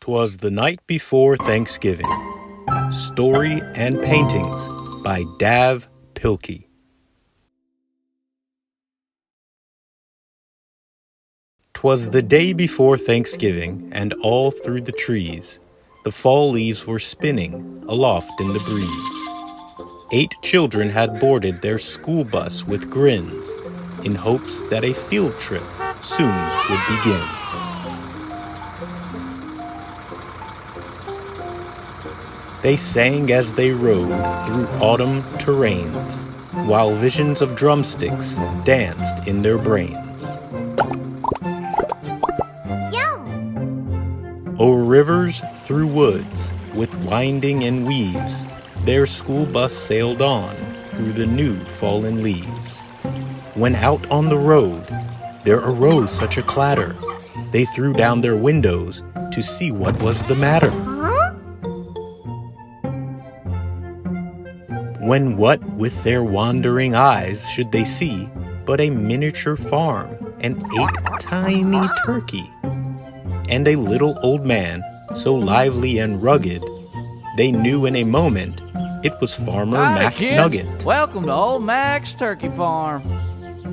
'Twas the night before Thanksgiving. Story and Paintings by Dav Pilkey. "'Twas the day before Thanksgiving, and all through the trees the fall leaves were spinning aloft in the breeze. 8 children had boarded their school bus with grins, in hopes that a field trip soon would begin. They sang as they rode through autumn terrains, while visions of drumsticks danced in their brains. Yum! O'er rivers, through woods, with winding and weaves, their school bus sailed on through the new fallen leaves. When out on the road, there arose such a clatter, they threw down their windows to see what was the matter. When what with their wandering eyes should they see but a miniature farm and 8 tiny turkey, and a little old man so lively and rugged, they knew in a moment it was Farmer Mac kids. Nugget. Welcome to Old Mac's Turkey Farm.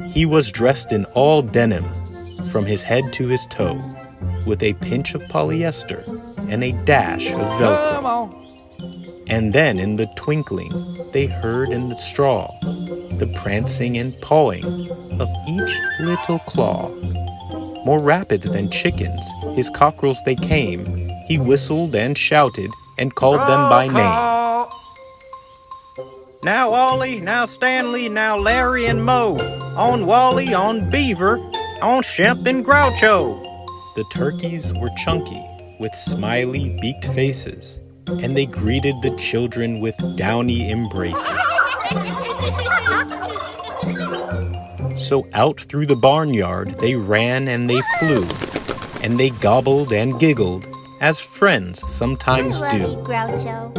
He was dressed in all denim from his head to his toe, with a pinch of polyester and a dash of Velcro. Come on. And then in the twinkling they heard in the straw the prancing and pawing of each little claw. More rapid than chickens, his cockerels they came. He whistled and shouted and called them by name. Now Ollie, now Stanley, now Larry and Moe, on Wally, on Beaver, on Shemp and Groucho. The turkeys were chunky with smiley beaked faces, and they greeted the children with downy embraces. So out through the barnyard they ran and they flew, and they gobbled and giggled as friends sometimes I love do. you, Groucho.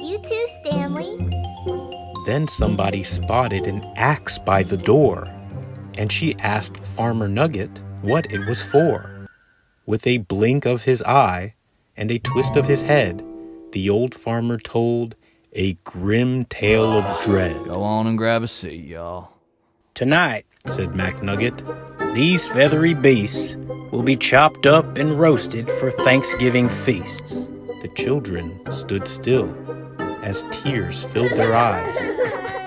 You too, Stanley. Then somebody spotted an axe by the door, and she asked Farmer Nugget what it was for. With a blink of his eye and a twist of his head, the old farmer told a grim tale of dread. Go on and grab a seat, y'all. "Tonight," said Mac Nugget, "these feathery beasts will be chopped up and roasted for Thanksgiving feasts." The children stood still as tears filled their eyes.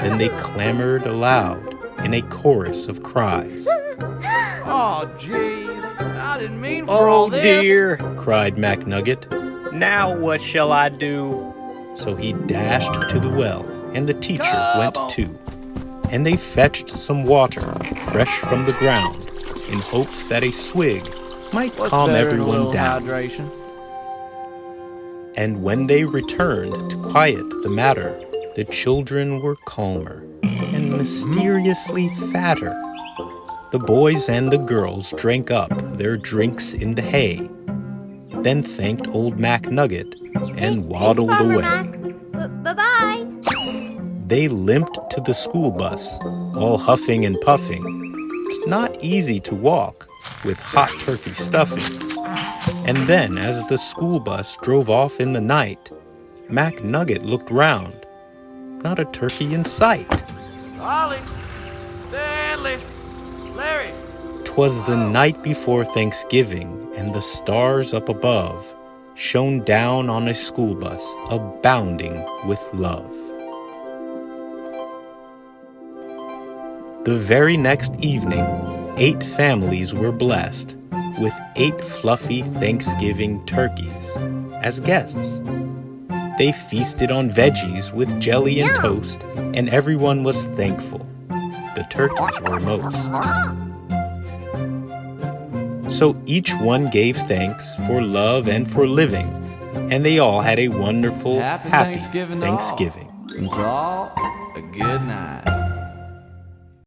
Then they clamored aloud in a chorus of cries. Oh, jeez. I didn't mean for all this. "Oh dear," cried Mac Nugget. "Now what shall I do?" So he dashed to the well, and the teacher went too. And they fetched some water, fresh from the ground, in hopes that a swig might calm everyone down. Hydration? And when they returned to quiet the matter, the children were calmer and mysteriously fatter. The boys and the girls drank up their drinks in the hay, then thanked old Mac Nugget and waddled away. Bye-bye. They limped to the school bus, all huffing and puffing. It's not easy to walk with hot turkey stuffing. And then, as the school bus drove off in the night, Mac Nugget looked round. Not a turkey in sight. Ollie, Stanley, Larry. 'Twas the night before Thanksgiving, and the stars up above shone down on a school bus abounding with love. The very next evening, 8 families were blessed with 8 fluffy Thanksgiving turkeys as guests. They feasted on veggies with jelly and toast, and everyone was thankful. The turkeys were most. So each one gave thanks for love and for living, and they all had a wonderful, happy Thanksgiving. And to all, a good night.